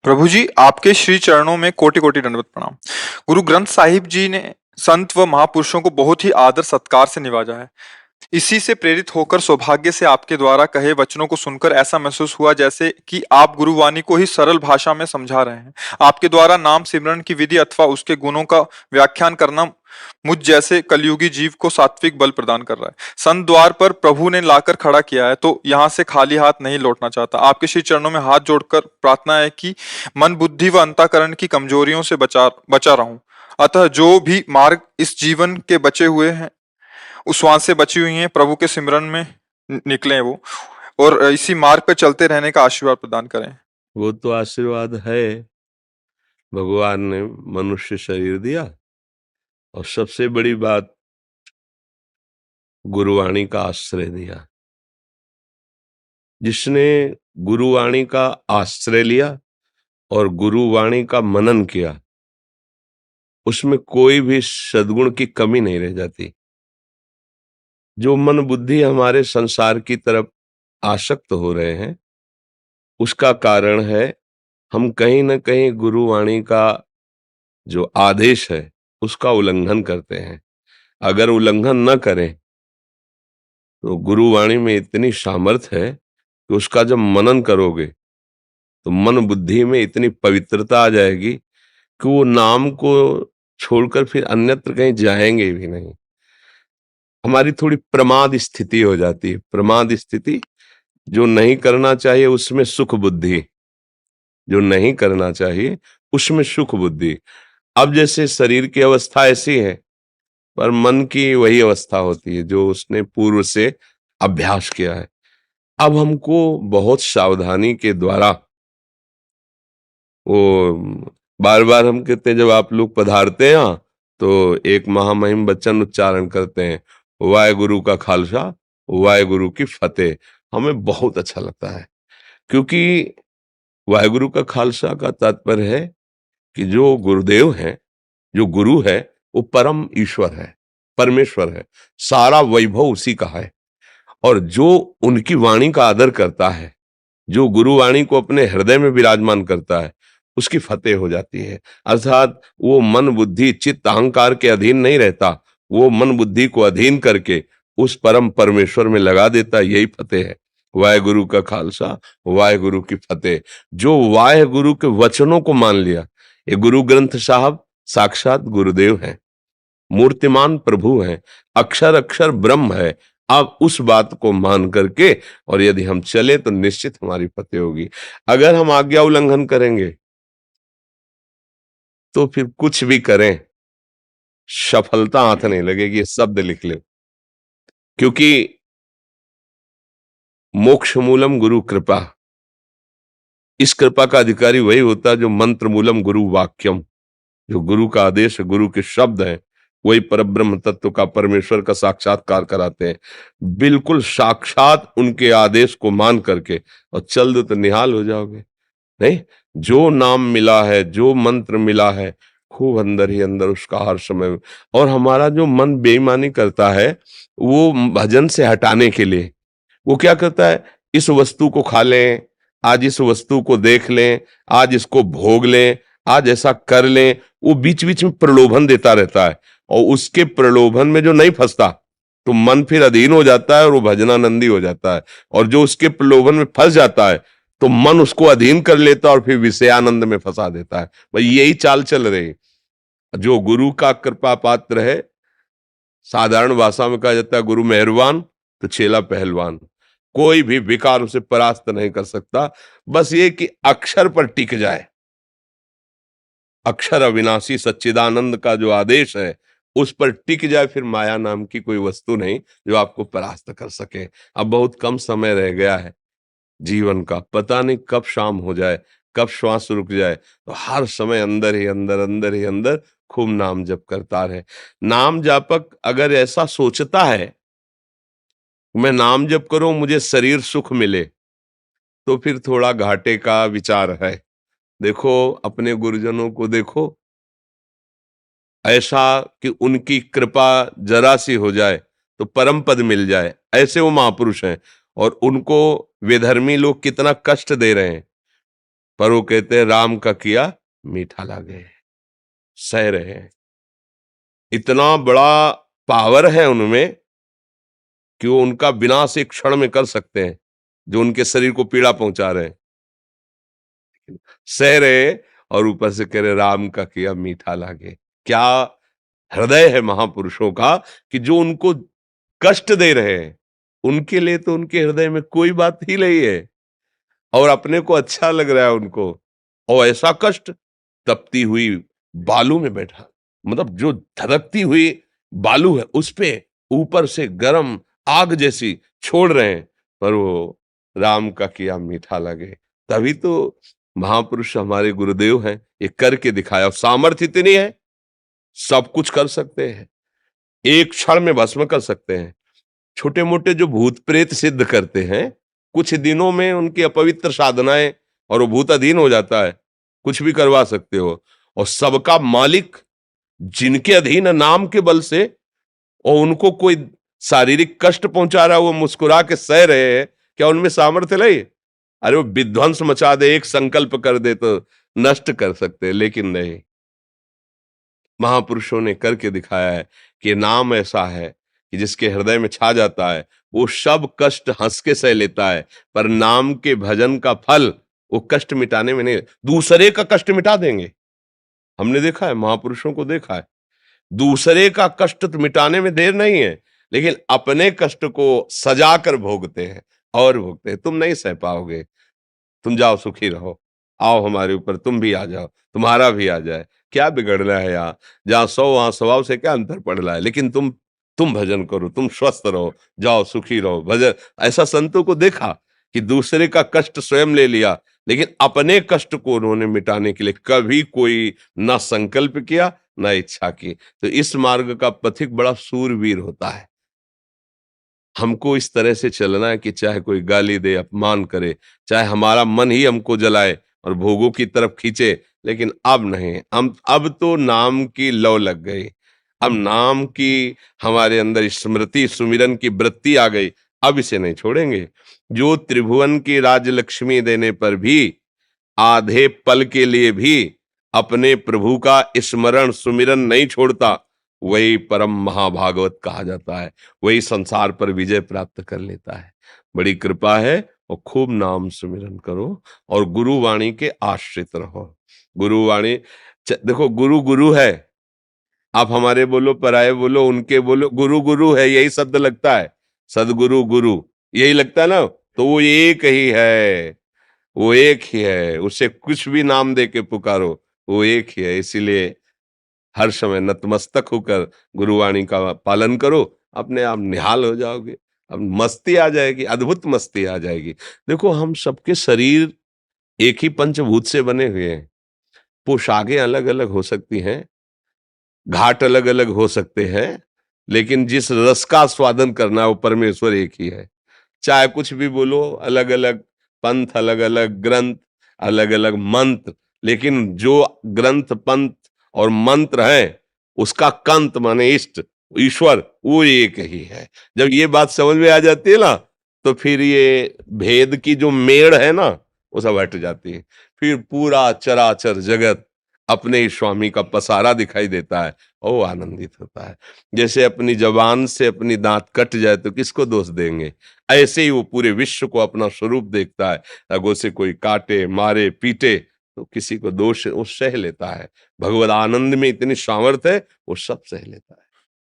प्रभु जी, आपके श्री चरणों में कोटि कोटि दंडवत प्रणाम। गुरु ग्रंथ साहिब जी ने संत व महापुरुषों को बहुत ही आदर सत्कार से निवाजा है। इसी से प्रेरित होकर सौभाग्य से आपके द्वारा कहे वचनों को सुनकर ऐसा महसूस हुआ जैसे कि आप गुरुवाणी को ही सरल भाषा में समझा रहे हैं। आपके द्वारा नाम सिमरन की विधि अथवा उसके गुणों का व्याख्यान करना मुझ जैसे कलयुगी जीव को सात्विक बल प्रदान कर रहा है। संत द्वार पर प्रभु ने लाकर खड़ा किया है तो यहाँ से खाली हाथ नहीं लौटना चाहता। आपके श्री चरणों में हाथ जोड़कर प्रार्थना है कि मन बुद्धि व अंतःकरण की कमजोरियों से बचा बचा रहूं। अतः जो भी मार्ग इस जीवन के बचे हुए हैं, उस श्वास से बची हुई हैं, प्रभु के सिमरन में निकले वो, और इसी मार्ग पर चलते रहने का आशीर्वाद प्रदान करें। वो तो आशीर्वाद है। भगवान ने मनुष्य शरीर दिया और सबसे बड़ी बात गुरुवाणी का आश्रय दिया। जिसने गुरुवाणी का आश्रय लिया और गुरुवाणी का मनन किया, उसमें कोई भी सद्गुण की कमी नहीं रह जाती। जो मन बुद्धि हमारे संसार की तरफ आसक्त हो रहे हैं, उसका कारण है हम कहीं न कहीं गुरुवाणी का जो आदेश है उसका उल्लंघन करते हैं। अगर उल्लंघन न करें तो गुरुवाणी में इतनी सामर्थ्य है कि उसका जब मनन करोगे तो मन बुद्धि में इतनी पवित्रता आ जाएगी कि वो नाम को छोड़कर फिर अन्यत्र कहीं जाएंगे भी नहीं। हमारी थोड़ी प्रमाद स्थिति हो जाती है। प्रमाद स्थिति, जो नहीं करना चाहिए उसमें सुख बुद्धि, जो नहीं करना चाहिए उसमें सुख बुद्धि। अब जैसे शरीर की अवस्था ऐसी है, पर मन की वही अवस्था होती है जो उसने पूर्व से अभ्यास किया है। अब हमको बहुत सावधानी के द्वारा, वो बार बार हम कहते हैं जब आप लोग पधारते हैं यहाँ, तो एक महामहिम वचन उच्चारण करते हैं, वाहेगुरु का खालसा वाहेगुरु की फतेह। हमें बहुत अच्छा लगता है, क्योंकि वाहेगुरु का खालसा का तात्पर्य है कि जो गुरुदेव हैं, जो गुरु है, वो परम ईश्वर है, परमेश्वर है, सारा वैभव उसी का है। और जो उनकी वाणी का आदर करता है, जो गुरु वाणी को अपने हृदय में विराजमान करता है, उसकी फतेह हो जाती है। अर्थात वो मन बुद्धि चित्त अहंकार के अधीन नहीं रहता, वो मन बुद्धि को अधीन करके उस परम परमेश्वर में लगा देता। यही फतेह है। वाहेगुरु का खालसा वाहेगुरु की फतेह। जो वाहेगुरु के वचनों को मान लिया, ये गुरु ग्रंथ साहब साक्षात गुरुदेव हैं, मूर्तिमान प्रभु हैं, अक्षर अक्षर ब्रह्म है। अब उस बात को मान करके और यदि हम चले तो निश्चित हमारी फतेह होगी। अगर हम आज्ञा उल्लंघन करेंगे तो फिर कुछ भी करें, सफलता हाथ नहीं लगेगी। ये शब्द लिख ले, क्योंकि मोक्ष मूलम गुरु कृपा, इस कृपा का अधिकारी वही होता है जो मंत्र मूलम गुरु वाक्यम, जो गुरु का आदेश, गुरु के शब्द हैं, वही परब्रह्म तत्व का, परमेश्वर का साक्षात्कार कराते हैं। बिल्कुल साक्षात उनके आदेश को मान करके और चल दो तो निहाल हो जाओगे। नहीं, जो नाम मिला है, जो मंत्र मिला है, खूब अंदर ही अंदर उसका हर समय। और हमारा जो मन बेईमानी करता है, वो भजन से हटाने के लिए वो क्या करता है, इस वस्तु को खा लें, आज इस वस्तु को देख लें, आज इसको भोग लें, आज ऐसा कर लें। वो बीच बीच में प्रलोभन देता रहता है, और उसके प्रलोभन में जो नहीं फंसता तो मन फिर अधीन हो जाता है और वो भजनानंदी हो जाता है। और जो उसके प्रलोभन में फंस जाता है तो मन उसको अधीन कर लेता है और फिर विषयानंद में फंसा देता है। भाई यही चाल चल रही। जो गुरु का कृपा पात्र है, साधारण भाषा में कहा जाता है गुरु मेहरबान तो चेला पहलवान। कोई भी विकार उसे परास्त नहीं कर सकता। बस ये कि अक्षर पर टिक जाए। अक्षर अविनाशी सच्चिदानंद का जो आदेश है उस पर टिक जाए, फिर माया नाम की कोई वस्तु नहीं जो आपको परास्त कर सके। अब बहुत कम समय रह गया है जीवन का, पता नहीं कब शाम हो जाए, कब श्वास रुक जाए। तो हर समय अंदर ही अंदर, अंदर ही अंदर खूब नाम जप करता रहे। नाम जापक अगर ऐसा सोचता है मैं नाम जप करूं मुझे शरीर सुख मिले, तो फिर थोड़ा घाटे का विचार है। देखो अपने गुरुजनों को देखो, ऐसा कि उनकी कृपा जरा सी हो जाए तो परम पद मिल जाए, ऐसे वो महापुरुष हैं। और उनको विधर्मी लोग कितना कष्ट दे रहे हैं, पर वो कहते हैं राम का किया मीठा लागे, सह रहे हैं। इतना बड़ा पावर है उनमें कि वो उनका विनाश एक क्षण में कर सकते हैं, जो उनके शरीर को पीड़ा पहुंचा रहे हैं, सह रहे और ऊपर से कह रहे राम का किया मीठा लागे। क्या हृदय है महापुरुषों का कि जो उनको कष्ट दे रहे हैं, उनके लिए तो उनके हृदय में कोई बात ही नहीं है और अपने को अच्छा लग रहा है उनको। और ऐसा कष्ट तपती हुई बालू में बैठा, मतलब जो धधकती हुई बालू है उस पे ऊपर से गरम आग जैसी छोड़ रहे हैं, पर वो राम का किया मीठा लगे। तभी तो महापुरुष हमारे गुरुदेव हैं, ये करके दिखाया। सामर्थ्य इतनी है, सब कुछ कर सकते हैं, एक क्षण में भस्म कर सकते हैं। छोटे मोटे जो भूत प्रेत सिद्ध करते हैं, कुछ दिनों में उनकी अपवित्र साधनाएं और वो भूत अधीन हो जाता है, कुछ भी करवा सकते हो। और सबका मालिक जिनके अधीन है नाम के बल से, और उनको कोई शारीरिक कष्ट पहुंचा रहा है, वो मुस्कुरा के सह रहे हैं, क्या उनमें सामर्थ्य नहीं? अरे वो विध्वंस मचा दे, एक संकल्प कर दे तो नष्ट कर सकते, लेकिन नहीं, महापुरुषों ने करके दिखाया है कि नाम ऐसा है कि जिसके हृदय में छा जाता है, वो सब कष्ट हंस के सह लेता है। पर नाम के भजन का फल वो कष्ट मिटाने में नहीं, दूसरे का कष्ट मिटा देंगे। हमने देखा है, महापुरुषों को देखा है, दूसरे का कष्ट तो मिटाने में देर नहीं है, लेकिन अपने कष्ट को सजा कर भोगते हैं और भोगते हैं। तुम नहीं सह पाओगे, तुम जाओ सुखी रहो, आओ हमारे ऊपर तुम भी आ जाओ, तुम्हारा भी आ जाए, क्या बिगड़ना है यहाँ? जहाँ 100 वहां 100 से क्या अंतर पड़ रहा है? लेकिन तुम भजन करो, तुम स्वस्थ रहो, जाओ सुखी रहो, भजन। ऐसा संतों को देखा कि दूसरे का कष्ट स्वयं ले लिया, लेकिन अपने कष्ट को उन्होंने मिटाने के लिए कभी कोई ना संकल्प किया ना इच्छा की। तो इस मार्ग का पथिक बड़ा शूरवीर होता है। हमको इस तरह से चलना है कि चाहे कोई गाली दे, अपमान करे, चाहे हमारा मन ही हमको जलाए और भोगों की तरफ खींचे, लेकिन अब नहीं। हम अब तो नाम की लौ लग गई, अब नाम की हमारे अंदर स्मृति सुमिरन की वृत्ति आ गई, अब इसे नहीं छोड़ेंगे। जो त्रिभुवन की राजलक्ष्मी देने पर भी आधे पल के लिए भी अपने प्रभु का स्मरण सुमिरन नहीं छोड़ता, वही परम महाभागवत कहा जाता है, वही संसार पर विजय प्राप्त कर लेता है। बड़ी कृपा है, और खूब नाम सुमिरन करो और गुरु वाणी के आश्रित रहो। गुरु वाणी, देखो गुरु गुरु है, आप हमारे बोलो, पराये बोलो, उनके बोलो, गुरु गुरु है, यही शब्द लगता है। सदगुरु गुरु यही लगता है ना, तो वो एक ही है, वो एक ही है, उसे कुछ भी नाम दे के पुकारो, वो एक ही है। इसीलिए हर समय नतमस्तक होकर गुरुवाणी का पालन करो, अपने आप निहाल हो जाओगे, अब मस्ती आ जाएगी, अद्भुत मस्ती आ जाएगी। देखो हम सबके शरीर एक ही पंचभूत से बने हुए हैं, पोशाकें अलग अलग हो सकती हैं, घाट अलग अलग हो सकते हैं, लेकिन जिस रस का स्वादन करना है वो परमेश्वर एक ही है। चाहे कुछ भी बोलो, अलग अलग पंथ, अलग अलग ग्रंथ, अलग अलग मंत्र, लेकिन जो ग्रंथ पंथ और मंत्र है, उसका कंत माने इष्ट ईश्वर, वो एक ही है। जब ये बात समझ में आ जाती है ना, तो फिर ये भेद की जो मेड़ है ना, वो सब हट जाती है। फिर पूरा चराचर जगत अपने ही स्वामी का पसारा दिखाई देता है और वो आनंदित होता है। जैसे अपनी जबान से अपनी दांत कट जाए तो किसको दोष देंगे, ऐसे ही वो पूरे विश्व को अपना स्वरूप देखता है। अगर से कोई काटे मारे पीटे तो किसी को दोष वो सह लेता है। भगवत आनंद में इतनी सामर्थ्य है, वो सब सह लेता है।